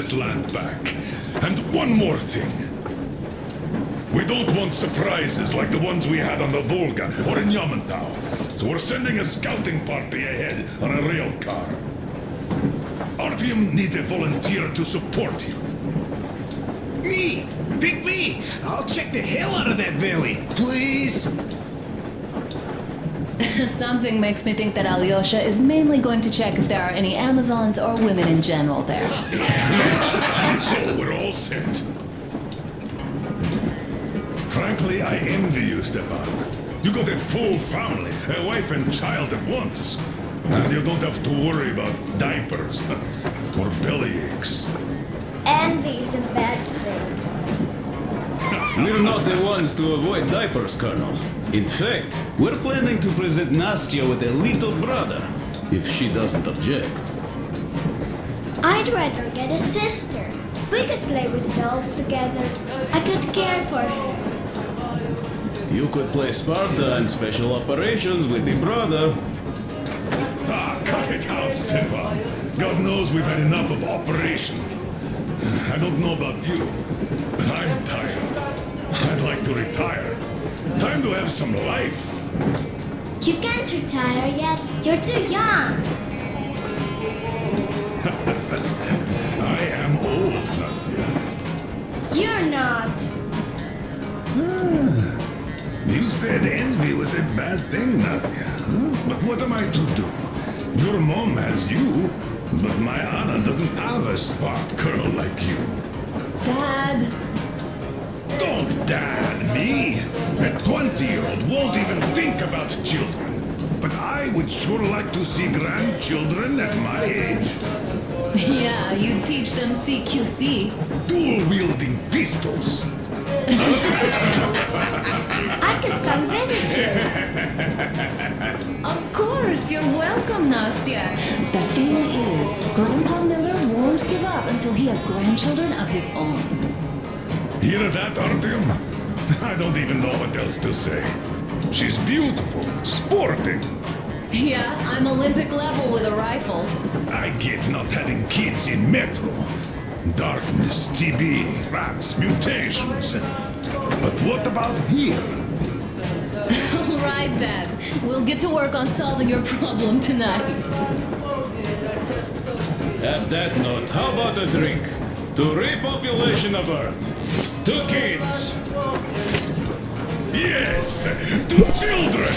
this land back. And one more thing. We don't want surprises like the ones we had on the Volga or in 𝕬𝖗𝖃. So we're sending a scouting party ahead on a rail car. Artyom needs a volunteer to support him. Me! Pick me! I'll check the hell out of that valley, please! Something makes me think that Alyosha is mainly going to check if there are any Amazons or women in general there. So we're all set. Frankly, I envy you, Stepan. You got a full family, a wife and child at once. And you don't have to worry about diapers or belly aches. Envy is a bad thing. We're not the ones to avoid diapers, Colonel. In fact, we're planning to present Nastya with a little brother, if she doesn't object. I'd rather get a sister. We could play with dolls together. I could care for her. You could play Sparta and special operations with your brother. Ah, cut it out, Stepan. God knows we've had enough of operations. I don't know about you, but I'm tired. I'd like to retire. Time to have some life. You can't retire yet. You're too young. I am old, Nastya. You're not. You said envy was a bad thing, Nastya. But what am I to do? Your mom has you, but my Anna doesn't have a smart girl like you. Dad! Don't dad me! A 20-year-old won't even think about children. But I would sure like to see grandchildren at my age. Yeah, you teach them CQC. Dual-wielding pistols. I could come visit you. Of course, you're welcome, Nastya. The thing is, Grandpa Miller won't give up until he has grandchildren of his own. Hear that, Artyom? I don't even know what else to say. She's beautiful, sporting. Yeah, I'm Olympic level with a rifle. I get not having kids in Metro. Darkness, TB, rats, mutations. But what about here? All right, Dad. We'll get to work on solving your problem tonight. At that note, how about a drink? To repopulation of Earth. To kids. Yes, to children.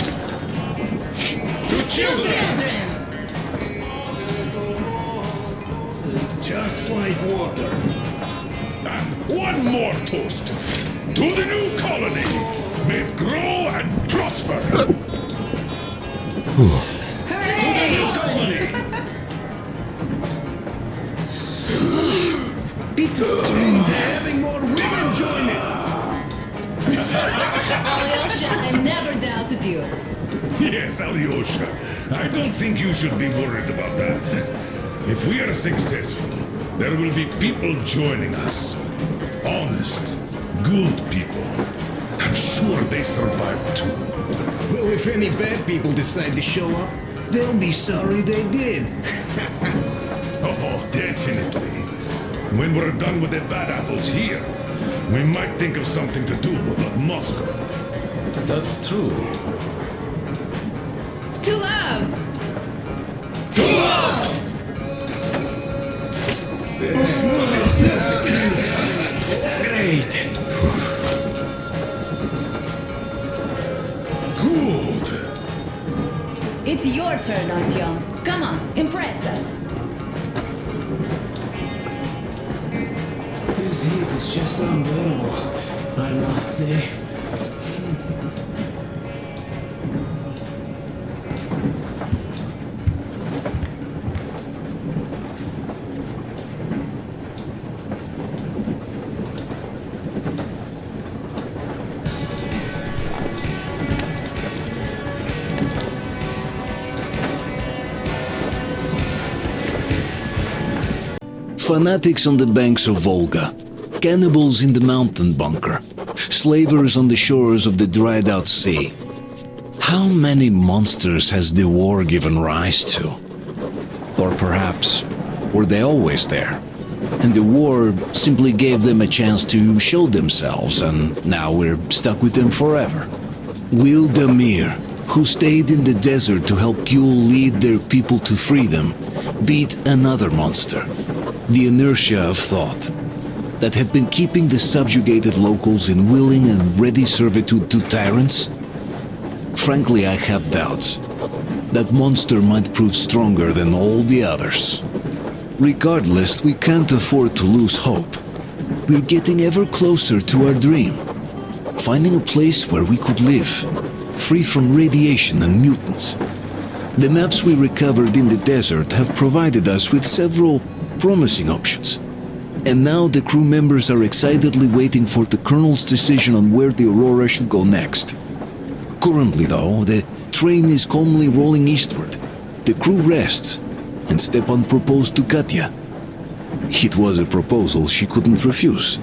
To children. Just like water. And one more toast. To the new colony. May it grow and prosper. Hooray! Colony. And having more women join it. Alyosha, I never doubted you. Yes, Alyosha. I don't think you should be worried about that. If we are successful, there will be people joining us. Honest, good people. I'm sure they survive too. Well, if any bad people decide to show up, they'll be sorry they did. Oh, definitely. When we're done with the bad apples here, we might think of something to do about Moscow. That's true. To love! To love! Smooth yourself. Great. Good. It's your turn, Artyom. Come on, impress us. This heat is just unbearable, I must say. Fanatics on the banks of Volga, cannibals in the mountain bunker, slavers on the shores of the dried-out sea. How many monsters has the war given rise to? Or perhaps, were they always there, And the war simply gave them a chance to show themselves, and now we're stuck with them forever. 𝕬𝖗𝖃, who stayed in the desert to help 𝕬𝖗 lead their people to freedom, beat another monster, the inertia of thought, that had been keeping the subjugated locals in willing and ready servitude to tyrants. Frankly, I have doubts. That monster might prove stronger than all the others. Regardless, we can't afford to lose hope. We're getting ever closer to our dream. Finding a place where we could live, free from radiation and mutants. The maps we recovered in the desert have provided us with several promising options. And now the crew members are excitedly waiting for the Colonel's decision on where the Aurora should go next. Currently, though, the train is calmly rolling eastward. The crew rests, and Stepan proposed to Katya. It was a proposal she couldn't refuse.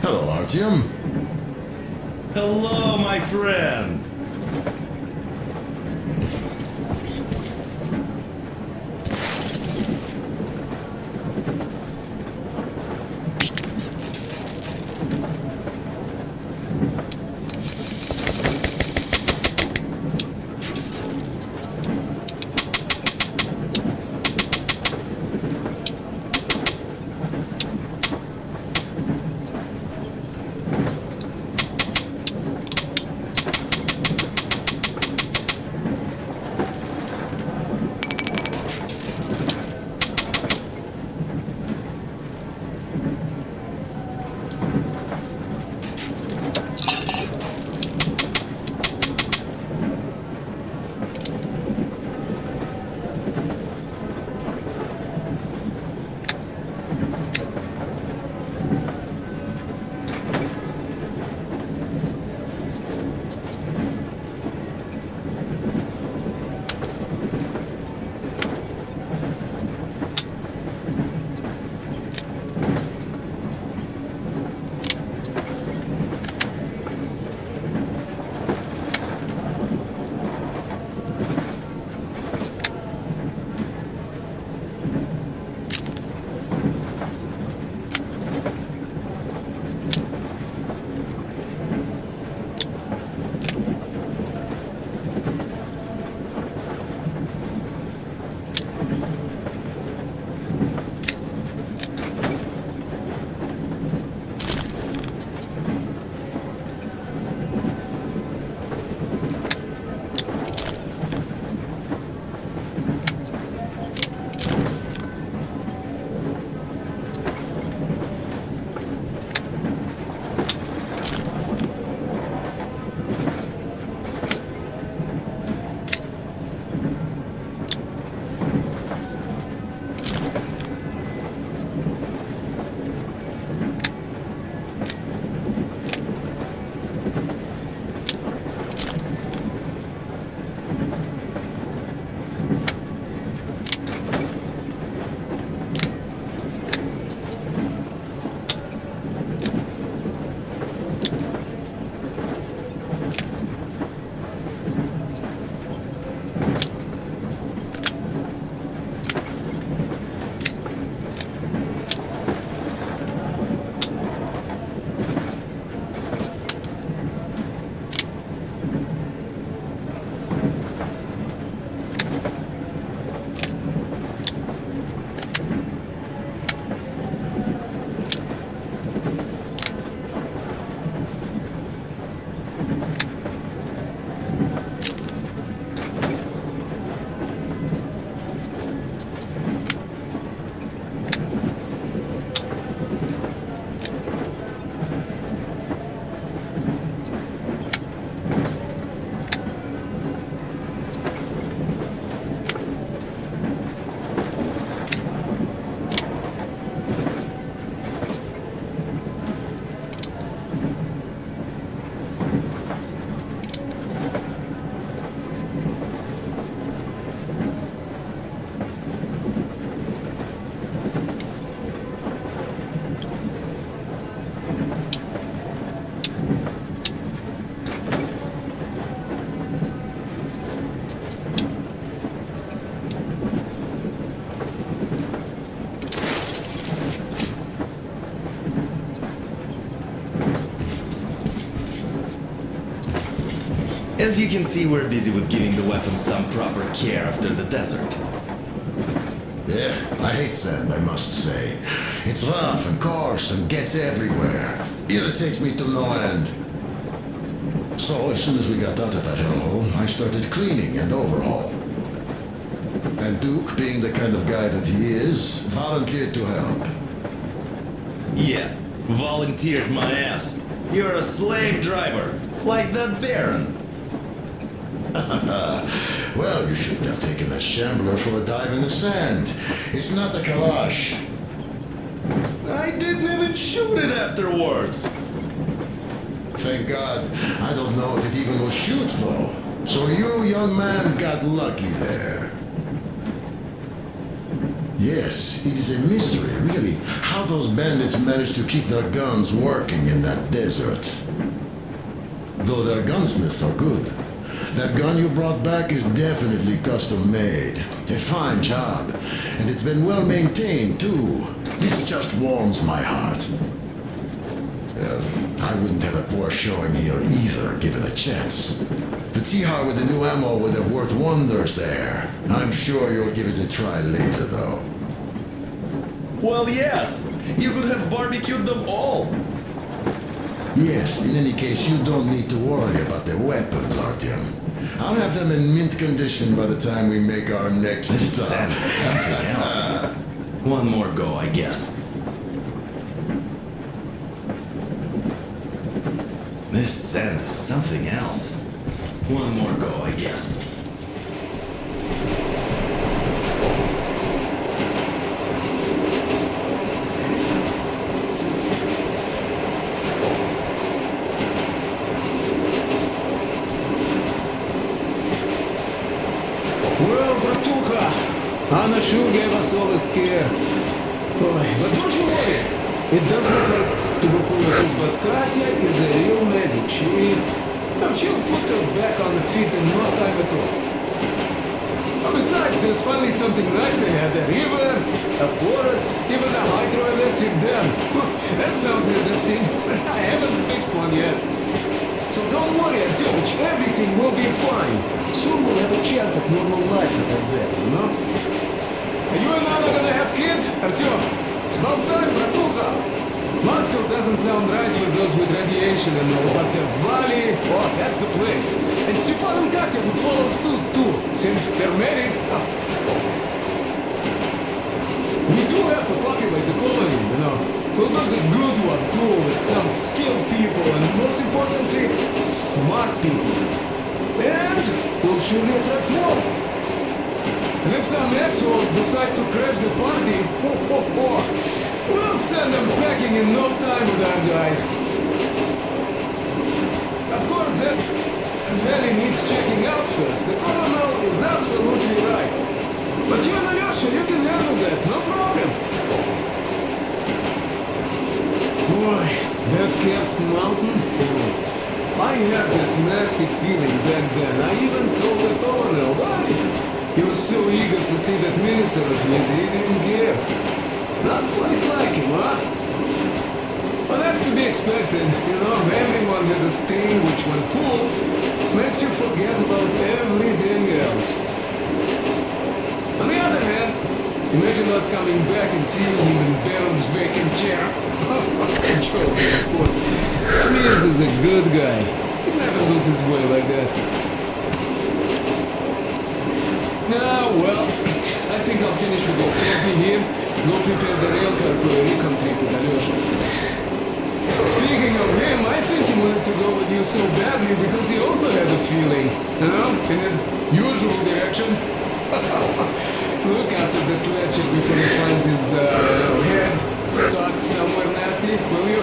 Hello, Artyom. Hello, my friend. As you can see, we're busy with giving the weapons some proper care after the desert. Yeah, I hate sand, I must say. It's rough and coarse and gets everywhere. Irritates me to no end. So, as soon as we got out of that hellhole, I started cleaning and overhaul. And Duke, being the kind of guy that he is, volunteered to help. Yeah, volunteered my ass. You're a slave driver, like that Baron. Well, you shouldn't have taken that shambler for a dive in the sand. It's not a kalash. I didn't even shoot it afterwards. Thank God. I don't know if it even will shoot, though. So you, young man, got lucky there. Yes, it is a mystery, really, how those bandits managed to keep their guns working in that desert. Though their gunsmiths are good. That gun you brought back is definitely custom made. A fine job. And it's been well maintained, too. This just warms my heart. I wouldn't have a poor showing here either, given a chance. The 𝕬𝖃 with the new ammo would have worked wonders there. I'm sure you'll give it a try later, though. Well, yes. You could have barbecued them all. Yes, in any case, you don't need to worry about the weapons, Artyom. I'll have them in mint condition by the time we make our next stop. Something else. One more go, I guess. This sand is something else. One more go, I guess. Well, Bratucha, Anna sure gave us all a scare. Boy, but don't you worry. It does look like tuberculosis, but Katya is a real medic. She'll put her back on the feet in no time at all. Besides, there's finally something nice ahead. A river, a forest, even a hydroelectric dam. That sounds interesting. I haven't fixed one yet. So don't worry, Artyomich, everything will be fine. Soon we'll have a chance at normal lives at that vet, you know? Are you and Anna gonna have kids, Artyom? It's about time, Bratucha. Moscow doesn't sound right for those with radiation and all, but the valley, oh, that's the place. And Stepan and Katya would follow suit too, since they're married. We do have to populate the colony, you know. We'll build a good one too, with some skilled people and most importantly, smart people. And we'll surely attract more. And if some assholes decide to crash the party, we'll send them packing in no time with our guys. Of course, that valley needs checking out first. The colonel is absolutely right. But you and Alyosha, you can handle that, no problem. Boy, that Kerst mountain? I had this nasty feeling back then. I even told the colonel why. He was so eager to see that minister of his, he didn't care. Not quite like him, huh? Well, that's to be expected. You know, everyone has a sting which, when pulled, makes you forget about everything else. On the other hand, imagine us coming back and seeing him in Baron's vacant chair. Joking, of course. That means he's a good guy. He never loses his way like that. Well, I think I'll finish with your coffee here. Go prepare the rail car for a recon trip with Alyosha. Speaking of him, I think he wanted to go with you so badly because he also had a feeling, you know, in his usual direction. Look after the Tletchik before he finds his head stuck somewhere nasty, will you?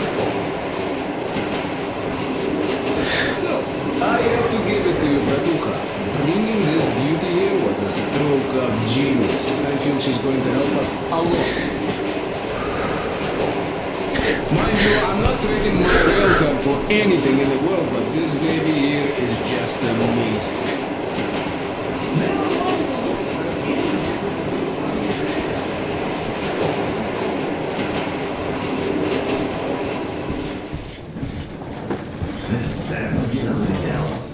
Still, I have to give it to you, Bratucha. Bringing this beauty here was a stroke of genius. I feel she's going to help us a lot. Mind you, I'm not trading my rail car for anything in the world, but this baby here is just amazing. This sand is something else.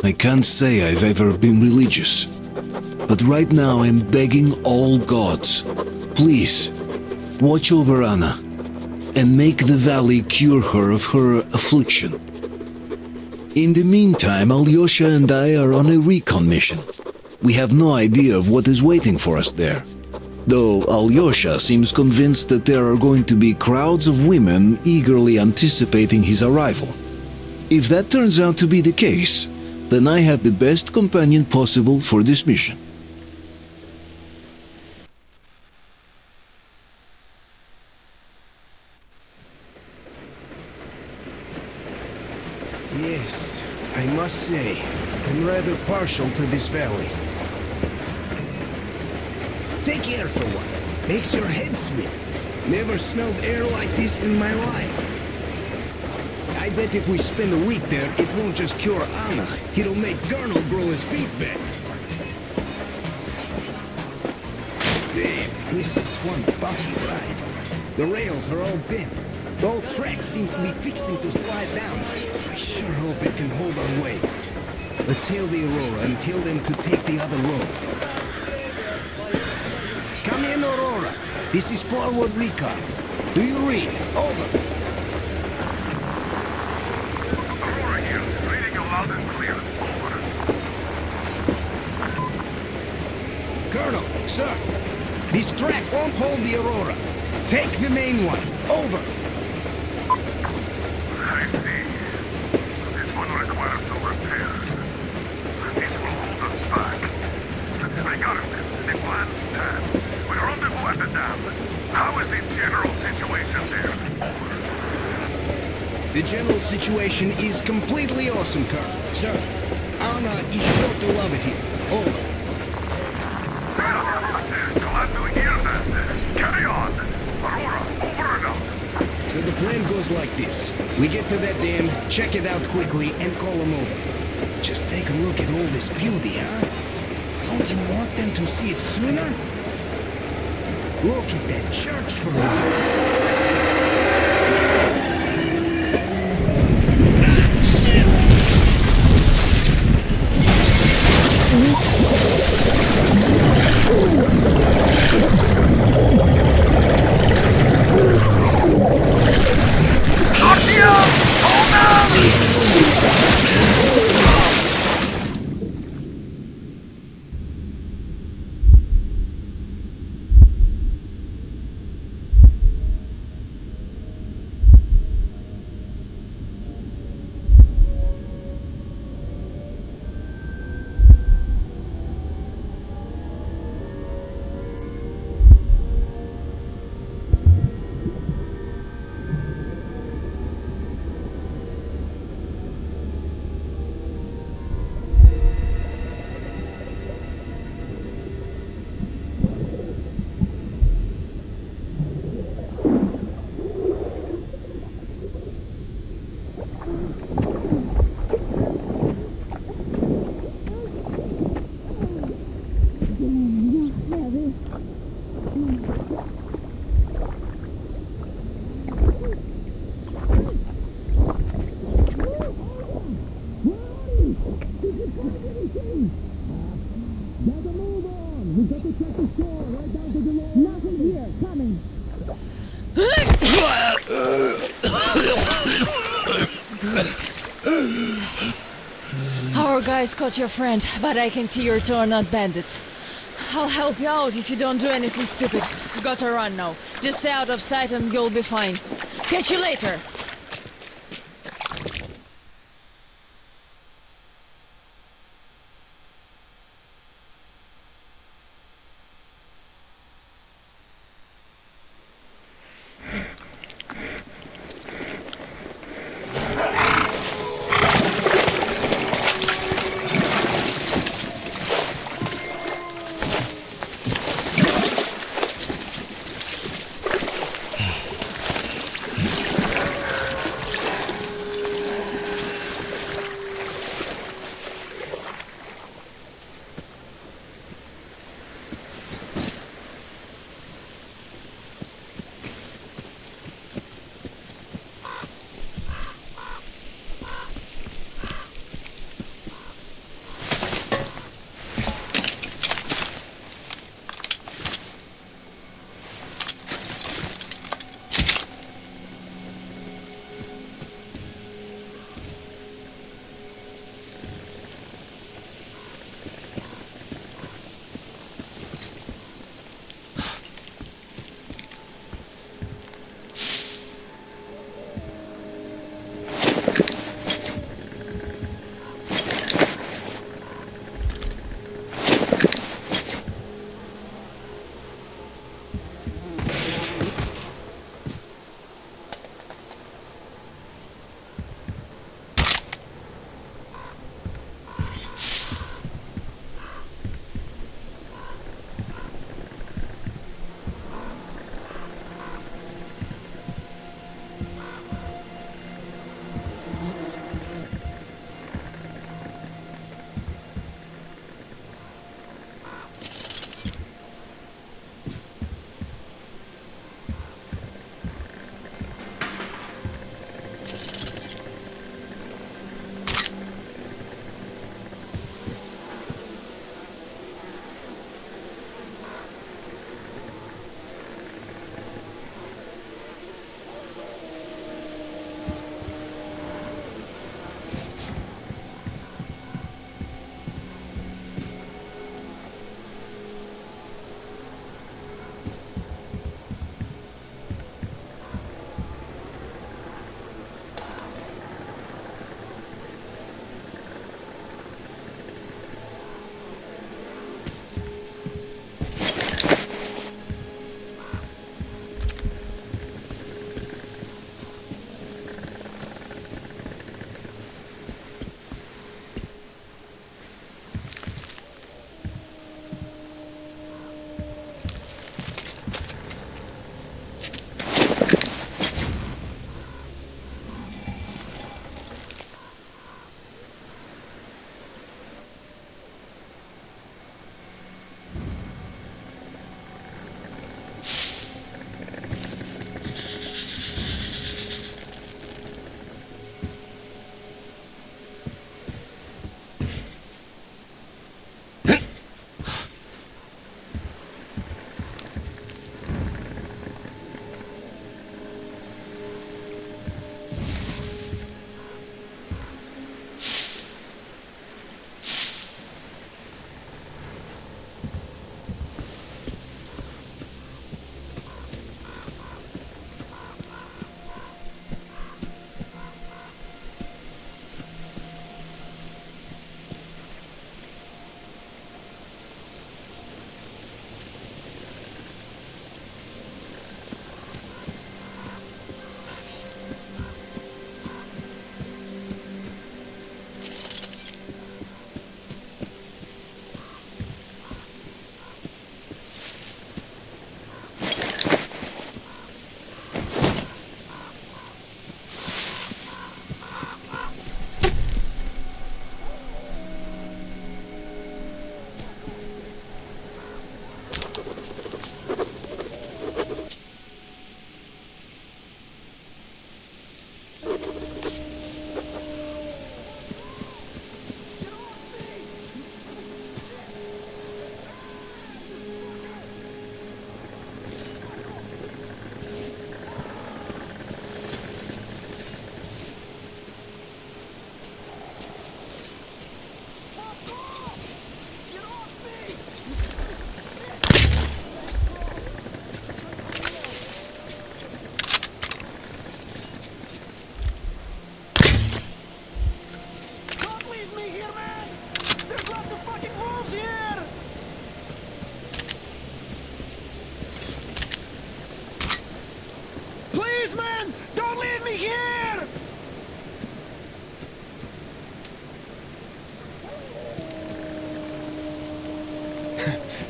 I can't say I've ever been religious, but right now I'm begging all gods, please, watch over Anna and make the valley cure her of her affliction. In the meantime, Alyosha and I are on a recon mission. We have no idea of what is waiting for us there, though Alyosha seems convinced that there are going to be crowds of women eagerly anticipating his arrival. If that turns out to be the case, then I have the best companion possible for this mission. Yes, I must say, I'm rather partial to this valley. Take air for one. Makes your head swim. Never smelled air like this in my life. I bet if we spend a week there, it won't just cure Anna. It'll make Gernal grow his feet back. Damn, this is one bumpy ride. The rails are all bent. The whole track seems to be fixing to slide down. I sure hope it can hold our weight. Let's hail the Aurora and tell them to take the other road. Come in, Aurora. This is forward recon. Do you read? Over. Aurora here. Reading you loud and clear. Over. Colonel, sir. This track won't hold the Aurora. Take the main one. Over. I see. This one requires some repairs. This will hold us back. I got it. The plan's dead. We rendezvous at the dam. How is the general situation there? Over. The general situation is completely awesome, Colonel. Sir, Anna is sure to love it here. Over. Glad to hear that. Carry on. Aurora, over and out. So the plan goes like this. We get to that dam, check it out quickly, and call them over. Just take a look at all this beauty, huh? Don't you want them to see it sooner? Look at that church for a while. Our guys caught your friend, but I can see your two are not bandits. I'll help you out if you don't do anything stupid. Gotta run now. Just stay out of sight and you'll be fine. Catch you later.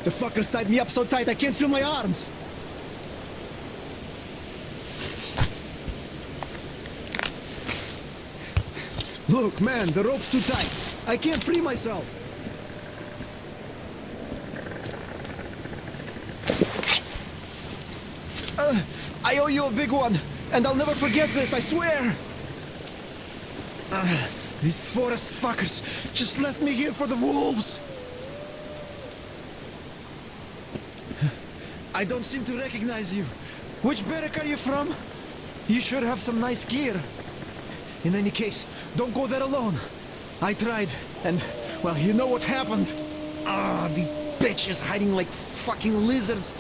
The fuckers tied me up so tight I can't feel my arms. Look, man, the rope's too tight. I can't free myself. I owe you a big one, and I'll never forget this, I swear. These forest fuckers just left me here for the wolves. I don't seem to recognize you. Which barrack are you from? You should have some nice gear. In any case, don't go there alone. I tried, and, well, you know what happened. These bitches hiding like fucking lizards.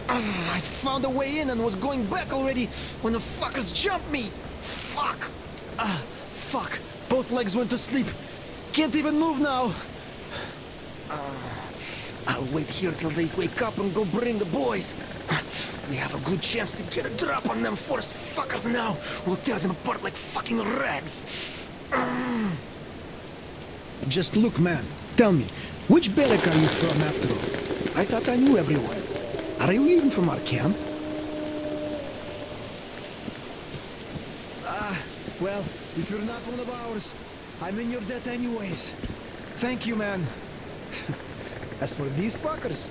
I found a way in and was going back already when the fuckers jumped me. Fuck. Fuck. Both legs went to sleep. Can't even move now. I'll wait here till they wake up and go bring the boys. We have a good chance to get a drop on them forest fuckers now. We'll tear them apart like fucking rags. Just look, man. Tell me, which barrack are you from after all? I thought I knew everyone. Are you even from our camp? Well, if you're not one of ours, I'm in your debt anyways. Thank you, man. As for these fuckers,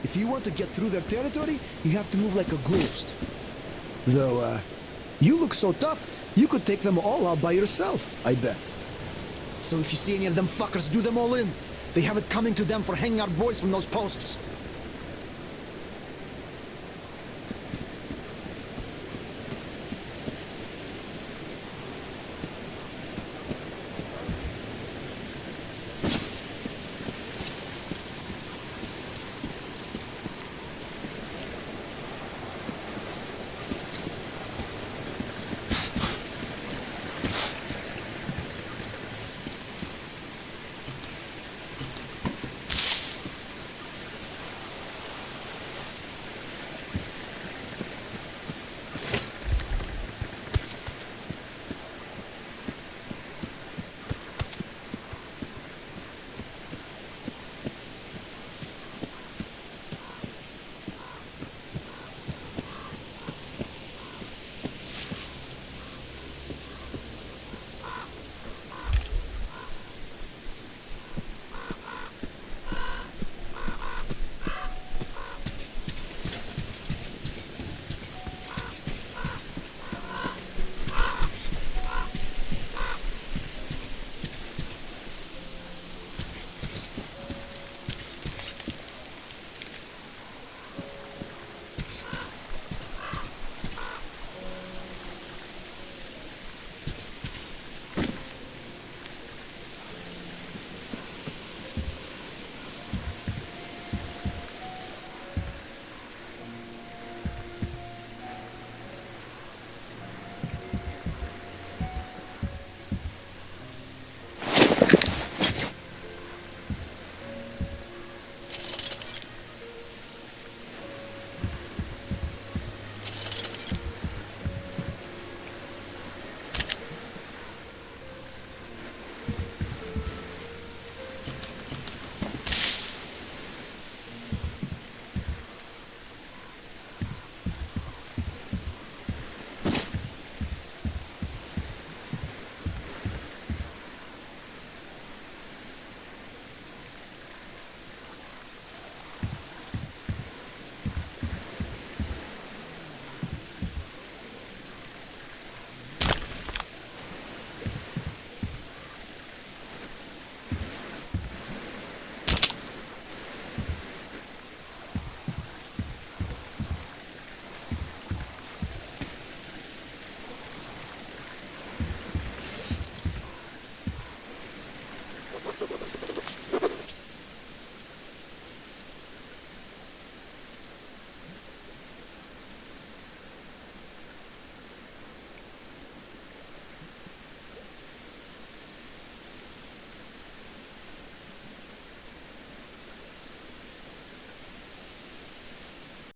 if you want to get through their territory, you have to move like a ghost. Though, you look so tough, you could take them all out by yourself, I bet. So if you see any of them fuckers, do them all in. They have it coming to them for hanging our boys from those posts.